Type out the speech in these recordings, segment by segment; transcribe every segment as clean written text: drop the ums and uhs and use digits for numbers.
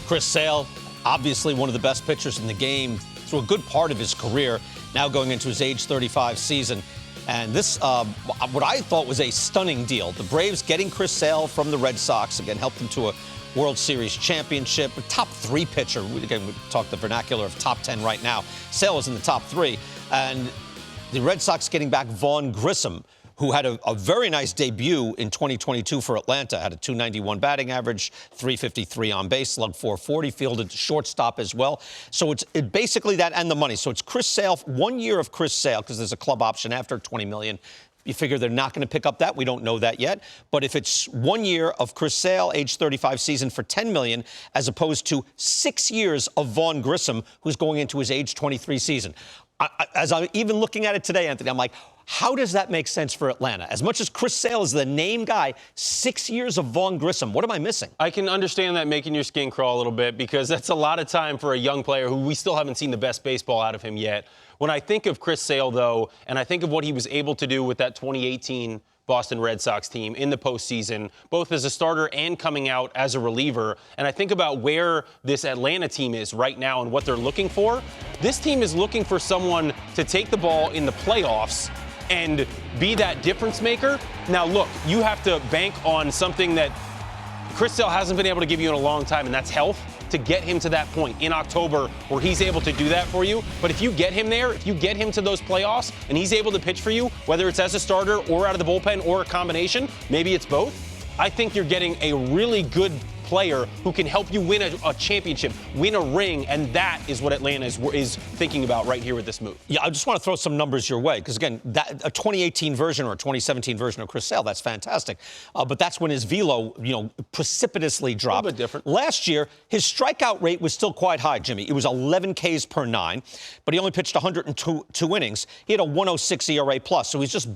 Chris Sale, obviously one of the best pitchers in the game through a good part of his career, now going into his age 35 season. And this, what I thought was a stunning deal. The Braves getting Chris Sale from the Red Sox, again, helped them to a World Series championship. A top 3 pitcher. Again, we talk the vernacular of top 10 right now. Sale is in the top 3. And the Red Sox getting back Vaughn Grissom, who had a very nice debut in 2022 for Atlanta, had a .291 batting average, .353 on base, slug .440, fielded shortstop as well. So it's basically that and the money. So it's Chris Sale, 1 year of Chris Sale, because there's a club option after $20 million. You figure they're not going to pick up that. We don't know that yet. But if it's 1 year of Chris Sale, age 35 season for $10 million, as opposed to 6 years of Vaughn Grissom, who's going into his age 23 season. As I'm even looking at it today, Anthony, I'm like, how does that make sense for Atlanta? As much as Chris Sale is the name guy, 6 years of Vaughn Grissom. What am I missing? I can understand that making your skin crawl a little bit, because that's a lot of time for a young player who we still haven't seen the best baseball out of him yet. When I think of Chris Sale, though, and I think of what he was able to do with that 2018 Boston Red Sox team in the postseason, both as a starter and coming out as a reliever, and I think about where this Atlanta team is right now and what they're looking for, this team is looking for someone to take the ball in the playoffs and be that difference maker. Now, look, you have to bank on something that Chris Sale hasn't been able to give you in a long time, and that's health, to get him to that point in October where he's able to do that for you. But if you get him there, if you get him to those playoffs and he's able to pitch for you, whether it's as a starter or out of the bullpen or a combination, maybe it's both, I think you're getting a really good player who can help you win a championship, win a ring, and that is what Atlanta is thinking about right here with this move. Yeah, I just want to throw some numbers your way, because, again, a 2018 version or a 2017 version of Chris Sale, that's fantastic. But that's when his velo, precipitously dropped. A little bit different. Last year, his strikeout rate was still quite high, Jimmy. It was 11 Ks per 9, but he only pitched 102 innings. He had a 106 ERA plus, so he's just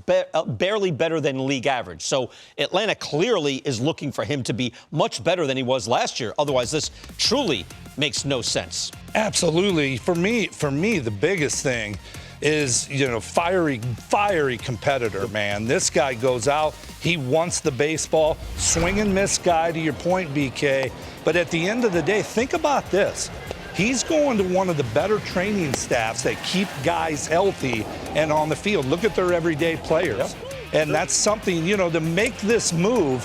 barely better than league average. So Atlanta clearly is looking for him to be much better than he was last year. Otherwise, this truly makes no sense. Absolutely. For me, the biggest thing is, fiery competitor, man. This guy goes out, he wants the baseball, swing and miss guy, to your point, BK. But at the end of the day, think about this. He's going to one of the better training staffs that keep guys healthy and on the field. Look at their everyday players. Yep. And that's something, to make this move,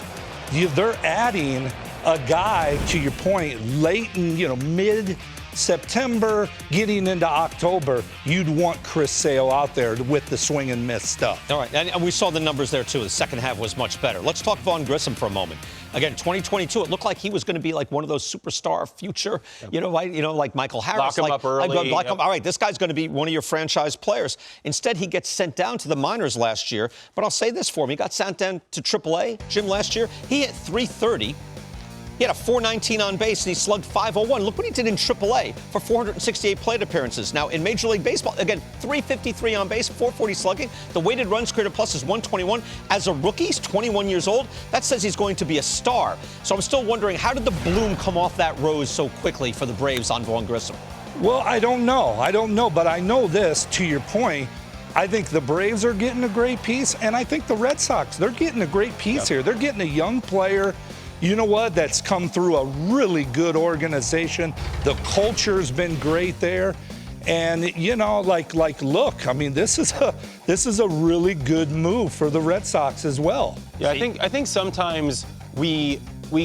they're adding a guy, to your point, late in, mid-September, getting into October, you'd want Chris Sale out there with the swing and miss stuff. All right, and we saw the numbers there, too. The second half was much better. Let's talk Vaughn Grissom for a moment. Again, 2022, it looked like he was going to be like one of those superstar future, like Michael Harris. Lock him up early. All right, this guy's going to be one of your franchise players. Instead, he gets sent down to the minors last year. But I'll say this for him. He got sent down to AAA, Jim, last year. He hit .330. He had a .419 on base, and he slugged .501. Look what he did in AAA for 468 plate appearances. Now, in Major League Baseball, again, .353 on base, .440 slugging. The weighted runs created plus is 121. As a rookie, he's 21 years old. That says he's going to be a star. So I'm still wondering, how did the bloom come off that rose so quickly for the Braves on Vaughn Grissom? Well, I don't know. But I know this, to your point. I think the Braves are getting a great piece, and I think the Red Sox, they're getting a great piece here. They're getting a young player, that's come through a really good organization. The culture's been great there. And, look, I mean, this is a really good move for the Red Sox as well. Yeah, I think sometimes we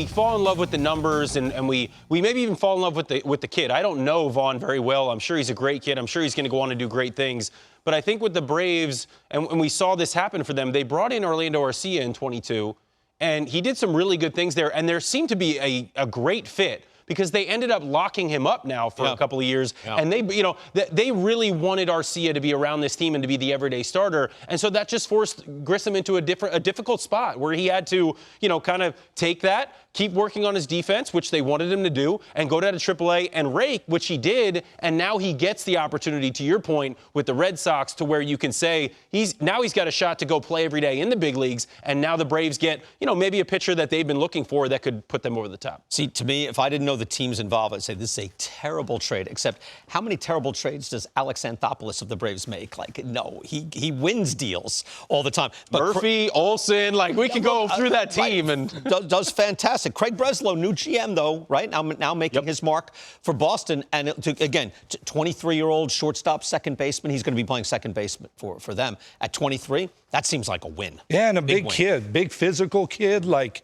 fall in love with the numbers, and we maybe even fall in love with the kid. I don't know Vaughn very well. I'm sure he's a great kid. I'm sure he's going to go on and do great things. But I think with the Braves, and we saw this happen for them, they brought in Orlando Arcia in 22, and he did some really good things there. And there seemed to be a great fit, because they ended up locking him up now for a couple of years. Yeah. And they really wanted Arcia to be around this team and to be the everyday starter. And so that just forced Grissom into a difficult spot where he had to, kind of take that, keep working on his defense, which they wanted him to do, and go down to AAA and rake, which he did. And now he gets the opportunity, to your point, with the Red Sox, to where you can say he's got a shot to go play every day in the big leagues. And now the Braves get, maybe a pitcher that they've been looking for that could put them over the top. See, to me, if I didn't know know the teams involved, I'd say this is a terrible trade, except how many terrible trades does Alex Anthopoulos of the Braves make? Like, no, he wins deals all the time. But Murphy, Olsen, like we could go through that team. Right. And does fantastic. Craig Breslow, new GM, though, right? Now making his mark for Boston. And again, 23-year-old shortstop, second baseman. He's going to be playing second baseman for them at 23. That seems like a win. Yeah, and a big kid, big physical kid. Like,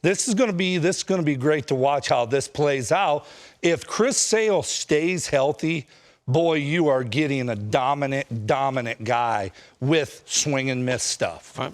this is going to be great to watch how this plays out. If Chris Sale stays healthy, boy, you are getting a dominant guy with swing and miss stuff. Right.